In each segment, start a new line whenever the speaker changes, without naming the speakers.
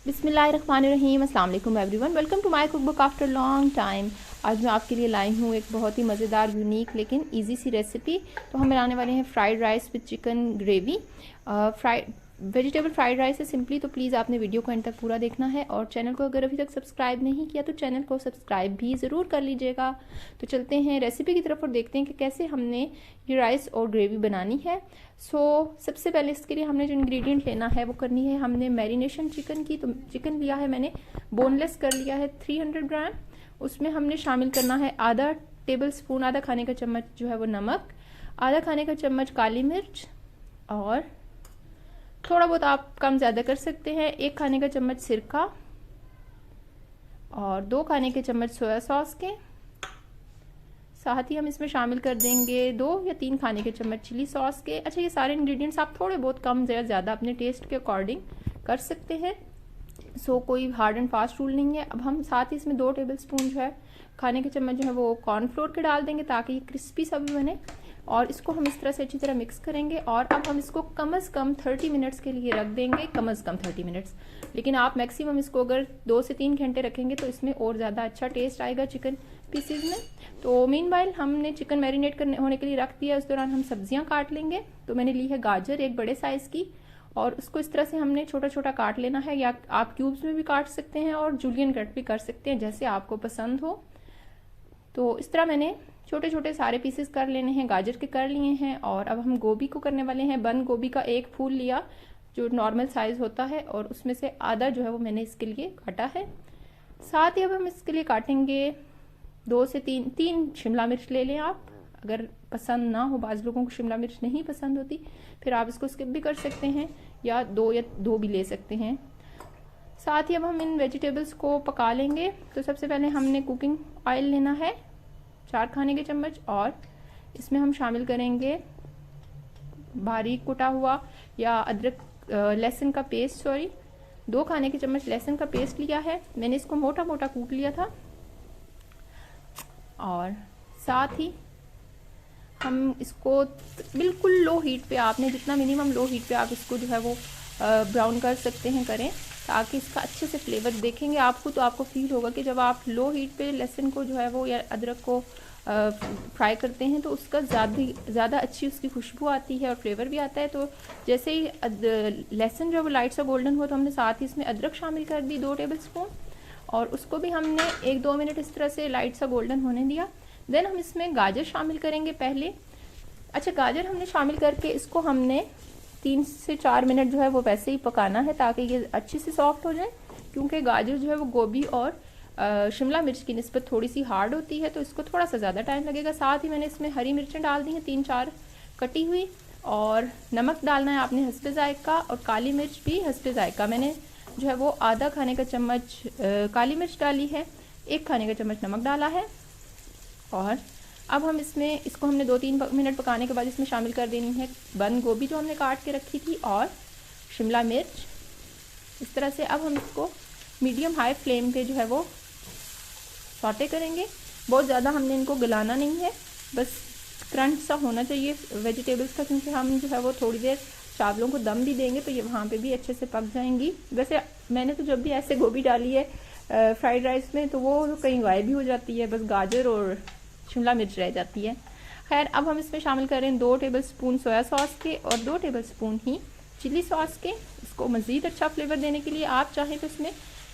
बिस्मिल्लाहिर्रहमानिर्रहीम। अस्सलाम वालेकुम everyone, welcome to my cookbook after long time. आज मैं आपके लिए लाई हूँ एक बहुत ही मज़ेदार, यूनिक लेकिन इजी सी रेसिपी। तो हम बनाने वाले हैं fried rice with chicken gravy. Vegetable fried rice है सिंपली। तो प्लीज़ आपने वीडियो को एंड तक पूरा देखना है, और चैनल को अगर अभी तक सब्सक्राइब नहीं किया तो चैनल को सब्सक्राइब भी ज़रूर कर लीजिएगा। तो चलते हैं रेसिपी की तरफ और देखते हैं कि कैसे हमने ये राइस और ग्रेवी बनानी है। सबसे पहले इसके लिए हमने जो इंग्रेडिएंट लेना है वो करनी है हमने मैरिनेशन चिकन की। तो चिकन लिया है मैंने, बोनलेस कर लिया है 300 ग्राम। उसमें हमने शामिल करना है आधा टेबल स्पून, आधा खाने का चम्मच जो है वो नमक, आधा खाने का चम्मच काली मिर्च, और थोड़ा बहुत आप कम ज़्यादा कर सकते हैं, 1 खाने का चम्मच सिरका, और 2 खाने के चम्मच सोया सॉस के। साथ ही हम इसमें शामिल कर देंगे 2 या 3 खाने के चम्मच चिली सॉस के। अच्छा, ये सारे इंग्रेडिएंट्स आप थोड़े बहुत कम या ज़्यादा अपने टेस्ट के अकॉर्डिंग कर सकते हैं। कोई हार्ड एंड फास्ट रूल नहीं है। अब हम साथ ही इसमें 2 टेबल स्पून जो है खाने के चम्मच जो है वो कॉर्नफ्लोर के डाल देंगे, ताकि ये क्रिस्पी सा भी बने। और इसको हम इस तरह से अच्छी तरह मिक्स करेंगे, और अब हम इसको कम से कम 30 मिनट्स के लिए रख देंगे, कम से कम 30 मिनट्स। लेकिन आप मैक्सिमम इसको अगर 2 से 3 घंटे रखेंगे तो इसमें और ज़्यादा अच्छा टेस्ट आएगा चिकन पीसीज में। तो मीनवाइल हमने चिकन मैरिनेट करने होने के लिए रख दिया। उस दौरान हम सब्जियां काट लेंगे। तो मैंने ली है गाजर, एक बड़े साइज़ की, और उसको इस तरह से हमने छोटा छोटा काट लेना है, या आप क्यूब्स में भी काट सकते हैं और जूलियन कट भी कर सकते हैं, जैसे आपको पसंद हो। तो इस तरह मैंने छोटे छोटे सारे पीसेस कर लेने हैं, गाजर के कर लिए हैं। और अब हम गोभी को करने वाले हैं। बंद गोभी का 1 फूल लिया जो नॉर्मल साइज होता है, और उसमें से आधा जो है वो मैंने इसके लिए काटा है। साथ ही अब हम इसके लिए काटेंगे 2 से 3 शिमला मिर्च ले लें आप, अगर पसंद ना हो, बाज़ लोगों को शिमला मिर्च नहीं पसंद होती, फिर आप इसको स्किप भी कर सकते हैं, या 2 भी ले सकते हैं। साथ ही अब हम इन वेजिटेबल्स को पका लेंगे। तो सबसे पहले हमने कुकिंग ऑयल लेना है 4 खाने के चम्मच, और इसमें हम शामिल करेंगे बारीक कुटा हुआ या अदरक लहसुन का पेस्ट, 2 खाने के चम्मच लहसुन का पेस्ट लिया है मैंने। इसको मोटा मोटा कूट लिया था। और साथ ही हम इसको बिल्कुल लो हीट पे, आपने जितना मिनिमम लो हीट पे आप इसको जो है वो ब्राउन कर सकते हैं करें, ताकि इसका अच्छे से फ्लेवर देखेंगे आपको तो आपको फील होगा कि जब आप लो हीट पे लहसुन को जो है वो या अदरक को फ्राई करते हैं तो उसका ज़्यादा अच्छी उसकी खुशबू आती है और फ्लेवर भी आता है। तो जैसे ही लहसुन जो है वो लाइट सा गोल्डन हुआ तो हमने साथ ही इसमें अदरक शामिल कर दी 2 टेबल स्पून, और उसको भी हमने 1-2 मिनट इस तरह से लाइट सा गोल्डन होने दिया। देन हम इसमें गाजर शामिल करेंगे पहले। अच्छा, गाजर हमने शामिल करके इसको हमने 3 से 4 मिनट जो है वो वैसे ही पकाना है, ताकि ये अच्छी से सॉफ्ट हो जाए, क्योंकि गाजर जो है वो गोभी और शिमला मिर्च की निस्बत थोड़ी सी हार्ड होती है, तो इसको थोड़ा सा ज़्यादा टाइम लगेगा। साथ ही मैंने इसमें हरी मिर्चें डाल दी हैं 3-4 कटी हुई, और नमक डालना है आपने हस्बे जायका, और काली मिर्च भी हस्बे जायका। मैंने जो है वो आधा खाने का चम्मच काली मिर्च डाली है, 1 खाने का चम्मच नमक डाला है। और अब हम इसको हमने 2-3 मिनट पकाने के बाद इसमें शामिल कर देनी है बंद गोभी जो हमने काट के रखी थी, और शिमला मिर्च। इस तरह से अब हम इसको मीडियम हाई फ्लेम पे जो है वो सॉटे करेंगे। बहुत ज़्यादा हमने इनको गलाना नहीं है, बस क्रंच सा होना चाहिए वेजिटेबल्स का, क्योंकि हम जो है वो थोड़ी देर चावलों को दम भी देंगे तो ये वहाँ पे भी अच्छे से पक जाएंगी। वैसे मैंने तो जब भी ऐसे गोभी डाली है फ्राइड राइस में तो वो कहीं गायब भी हो जाती है, बस गाजर और शिमला मिर्च रह जाती है। खैर, अब हम इसमें शामिल करें 2 टेबल स्पून सोया सॉस के और 2 टेबल स्पून ही चिली सॉस के। इसको मज़ीद अच्छा फ्लेवर देने के लिए आप चाहें तो इसमें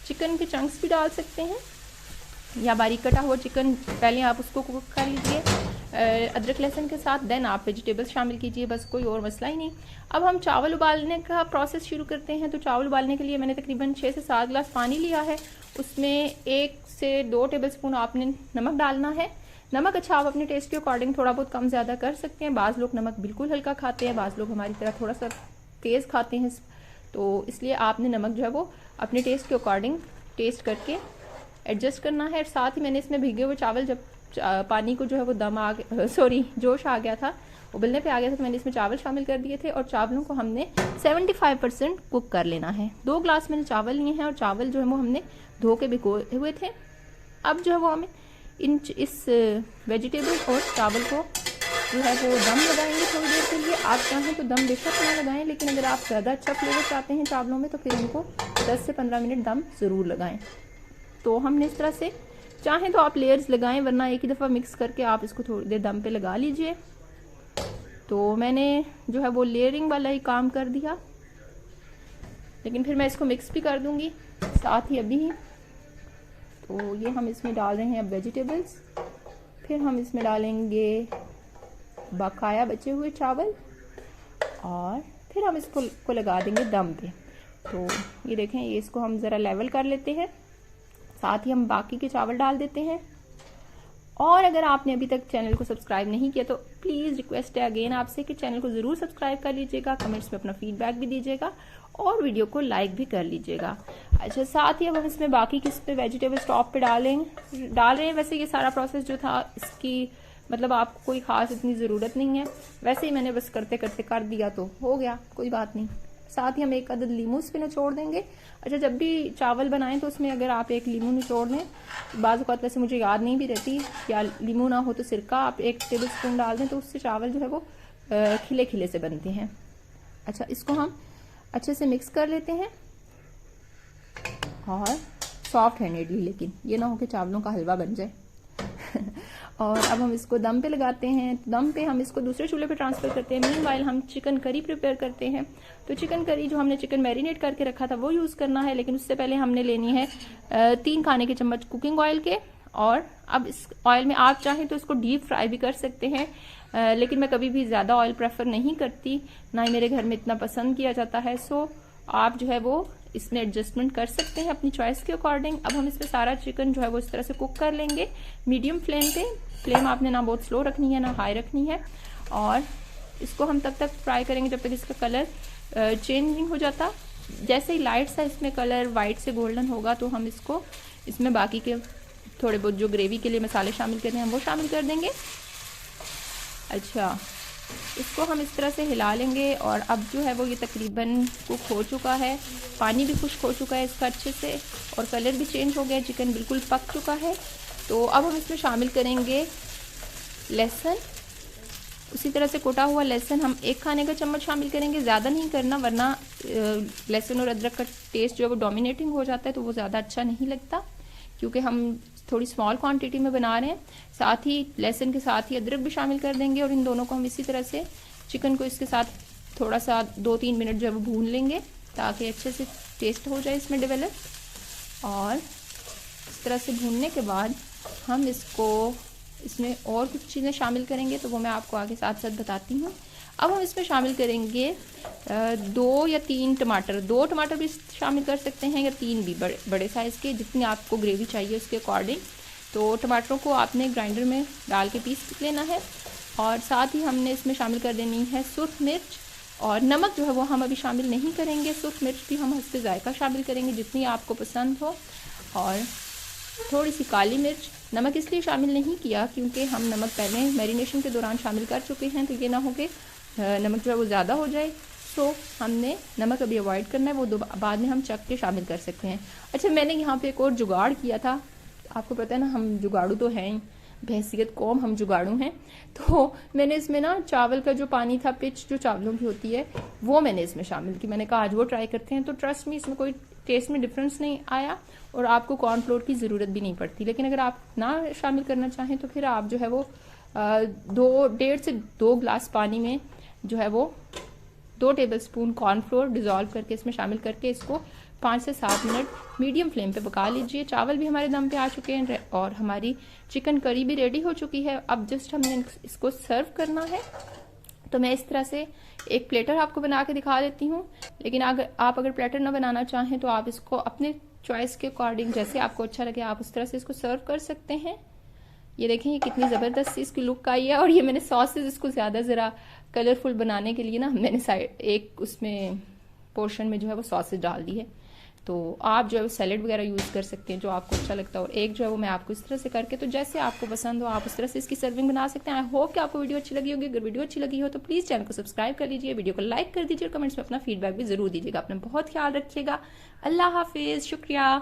चिकन के चंक्स भी डाल सकते हैं, या बारीक कटा हुआ चिकन पहले आप उसको कुक कर लीजिए अदरक लहसुन के साथ, देन आप वेजिटेबल्स शामिल कीजिए, बस कोई और मसला ही नहीं। अब हम चावल उबालने का प्रोसेस शुरू करते हैं। तो चावल उबालने के लिए मैंने तकरीबन 6 से 7 गिलास पानी लिया है। उसमें 1 से 2 टेबल स्पून आपने नमक डालना है। नमक अच्छा आप अपने टेस्ट के अकॉर्डिंग थोड़ा बहुत कम ज़्यादा कर सकते हैं। बाज़ लोग नमक बिल्कुल हल्का खाते हैं, बाज़ लोग हमारी तरह थोड़ा सा तेज़ खाते हैं, तो इसलिए आपने नमक जो है वो अपने टेस्ट के अकॉर्डिंग टेस्ट करके एडजस्ट करना है। साथ ही मैंने इसमें भीगे हुए चावल, जब पानी को जो है वो जोश आ गया था, उबलने पे आ गया था, तो मैंने इसमें चावल शामिल कर दिए थे, और चावलों को हमने 75% कुक कर लेना है। 2 ग्लास मैंने चावल लिए हैं, और चावल जो है वो हमने धो के भिगोए हुए थे। अब जो है वो हमें इस वेजिटेबल और चावल को जो है वो दम लगाएंगे थोड़ी देर के लिए। आप चाहें तो दम बेशक ना लगाएं, लेकिन अगर आप ज़्यादा अच्छा फ्लेवर चाहते हैं चावलों में तो फिर इनको 10 से 15 मिनट दम ज़रूर लगाएं। तो हमने इस तरह से, चाहें तो आप लेयर्स लगाएं, वरना एक ही दफ़ा मिक्स करके आप इसको थोड़ी देर दम पे लगा लीजिए। तो मैंने जो है वो लेयरिंग वाला ही काम कर दिया, लेकिन फिर मैं इसको मिक्स भी कर दूंगी साथ ही अभी ही। तो ये हम इसमें डाल रहे हैं अब वेजिटेबल्स, फिर हम इसमें डालेंगे बकाया बचे हुए चावल, और फिर हम इसको लगा देंगे दम पे। तो ये देखें, ये इसको हम ज़रा लेवल कर लेते हैं, साथ ही हम बाकी के चावल डाल देते हैं। और अगर आपने अभी तक चैनल को सब्सक्राइब नहीं किया तो प्लीज़ रिक्वेस्ट है अगेन आपसे कि चैनल को ज़रूर सब्सक्राइब कर लीजिएगा, कमेंट्स में अपना फीडबैक भी दीजिएगा और वीडियो को लाइक भी कर लीजिएगा। अच्छा, साथ ही अब हम इसमें बाकी किस पे वेजिटेबल्स टॉप पे डाल रहे हैं। वैसे ये सारा प्रोसेस जो था इसकी मतलब आपको कोई ख़ास इतनी ज़रूरत नहीं है, वैसे ही मैंने बस करते करते कर दिया तो हो गया, कोई बात नहीं। साथ ही हम एक अदद लीमू इस पे निचोड़ देंगे। अच्छा, जब भी चावल बनाएं तो उसमें अगर आप एक लीमू निचोड़ दें, बाज़ औक़ात वैसे मुझे याद नहीं भी रहती, या लीमू ना हो तो सिरका आप 1 टेबल स्पून डाल दें, तो उससे चावल जो है वो खिले खिले से बनते हैं। अच्छा, इसको हम अच्छे से मिक्स कर लेते हैं, और सॉफ्ट हैंडेडली, लेकिन ये ना हो कि चावलों का हलवा बन जाए। और अब हम इसको दम पे लगाते हैं। दम पे हम इसको दूसरे चूल्हे पे ट्रांसफ़र करते हैं। मीनवाइल हम चिकन करी प्रिपेयर करते हैं। तो चिकन करी जो हमने चिकन मैरिनेट करके रखा था वो यूज़ करना है, लेकिन उससे पहले हमने लेनी है 3 खाने के चम्मच कुकिंग ऑयल के। और अब इस ऑयल में आप चाहें तो इसको डीप फ्राई भी कर सकते हैं, लेकिन मैं कभी भी ज़्यादा ऑयल प्रेफर नहीं करती, ना ही मेरे घर में इतना पसंद किया जाता है। सो आप जो है वो इसमें एडजस्टमेंट कर सकते हैं अपनी चॉइस के अकॉर्डिंग। अब हम इसमें सारा चिकन जो है वो इस तरह से कुक कर लेंगे मीडियम फ्लेम पे। फ्लेम आपने ना बहुत स्लो रखनी है ना हाई रखनी है, और इसको हम तब तक फ्राई करेंगे जब तक इसका कलर चेंज नहीं हो जाता। जैसे ही लाइट सा इसमें कलर वाइट से गोल्डन होगा तो हम इसको इसमें बाकी के थोड़े बहुत जो ग्रेवी के लिए मसाले शामिल करते हैं हम वो शामिल कर देंगे। अच्छा, इसको हम इस तरह से हिला लेंगे, और अब जो है वो ये तकरीबन कुक हो चुका है, पानी भी खुश्क हो चुका है इसका अच्छे से, और कलर भी चेंज हो गया, चिकन बिल्कुल पक चुका है। तो अब हम इसमें शामिल करेंगे लहसुन। उसी तरह से कोटा हुआ लहसुन हम 1 खाने का चम्मच शामिल करेंगे, ज़्यादा नहीं करना, वरना लहसुन और अदरक का टेस्ट जो है वो डोमिनेटिंग हो जाता है, तो वो ज़्यादा अच्छा नहीं लगता, क्योंकि हम थोड़ी स्मॉल क्वांटिटी में बना रहे हैं। साथ ही लहसुन के साथ ही अदरक भी शामिल कर देंगे, और इन दोनों को हम इसी तरह से चिकन को इसके साथ थोड़ा सा 2-3 मिनट जो है वो भून लेंगे, ताकि अच्छे से टेस्ट हो जाए इसमें डेवलप। और इस तरह से भूनने के बाद हम इसमें और कुछ चीज़ें शामिल करेंगे, तो वो मैं आपको आगे साथ साथ बताती हूँ। अब हम इसमें शामिल करेंगे 2 या 3 टमाटर। 2 टमाटर भी शामिल कर सकते हैं, या 3 भी, बड़े साइज़ के, जितनी आपको ग्रेवी चाहिए उसके अकॉर्डिंग। तो टमाटरों को आपने ग्राइंडर में डाल के पीस लेना है, और साथ ही हमने इसमें शामिल कर देनी है सुर्ख मिर्च। और नमक जो है वो हम अभी शामिल नहीं करेंगे, सुर्ख मिर्च भी हम हस्बे जायका शामिल करेंगे जितनी आपको पसंद हो। और थोड़ी सी काली मिर्च। नमक इसलिए शामिल नहीं किया क्योंकि हम नमक पहले मैरिनेशन के दौरान शामिल कर चुके हैं, तो ये ना हो कि नमक जो है वो ज़्यादा हो जाए। तो हमने नमक अभी अवॉइड करना है, वो बाद में हम चख के शामिल कर सकते हैं। अच्छा, मैंने यहाँ पे एक और जुगाड़ किया था। आपको पता है ना, हम जुगाड़ू तो हैं ही, बहसीयत कौम हम जुगाड़ू हैं। तो मैंने इसमें ना चावल का जो पानी था, पिच जो चावलों की होती है, वो मैंने इसमें शामिल की। मैंने कहा आज वो ट्राई करते हैं, तो ट्रस्ट में इसमें कोई टेस्ट में डिफरेंस नहीं आया, और आपको कॉर्नफ्लोर की ज़रूरत भी नहीं पड़ती। लेकिन अगर आप ना शामिल करना चाहें तो फिर आप जो है वो 1.5 से 2 गिलास पानी में जो है वो 2 टेबलस्पून कॉर्नफ्लोर डिज़ोल्व करके इसमें शामिल करके इसको 5 से 7 मिनट मीडियम फ्लेम पे पका लीजिए। चावल भी हमारे दम पे आ चुके हैं, और हमारी चिकन करी भी रेडी हो चुकी है। अब जस्ट हमने इसको सर्व करना है। तो मैं इस तरह से एक प्लेटर आपको बना के दिखा देती हूँ, लेकिन अगर प्लेटर ना बनाना चाहें तो आप इसको अपने चॉइस के अकॉर्डिंग जैसे आपको अच्छा लगे आप उस तरह से इसको सर्व कर सकते हैं। ये देखें, ये कितनी ज़बरदस्त इसकी लुक आई है। और ये मैंने सॉसेज इसको ज़्यादा ज़रा कलरफुल बनाने के लिए ना मैंने एक उसमें पोर्शन में जो है वो सॉसेज डाल दी है। तो आप जो है वो सैलेड वगैरह यूज़ कर सकते हैं जो आपको अच्छा लगता है। और एक जो है वो मैं आपको इस तरह से करके, तो जैसे आपको पसंद हो आप उस तरह से इसकी सर्विंग बना सकते हैं। आई होप कि आपको वीडियो अच्छी लगी होगी। अगर वीडियो अच्छी लगी हो तो प्लीज़ चैनल को सब्सक्राइब कर लीजिए, वीडियो को लाइक कर दीजिए, और कमेंट्स में अपना फीडबैक भी ज़रूर दीजिएगा। अपना बहुत ख्याल रखिएगा। अल्लाह हाफिज़, शुक्रिया।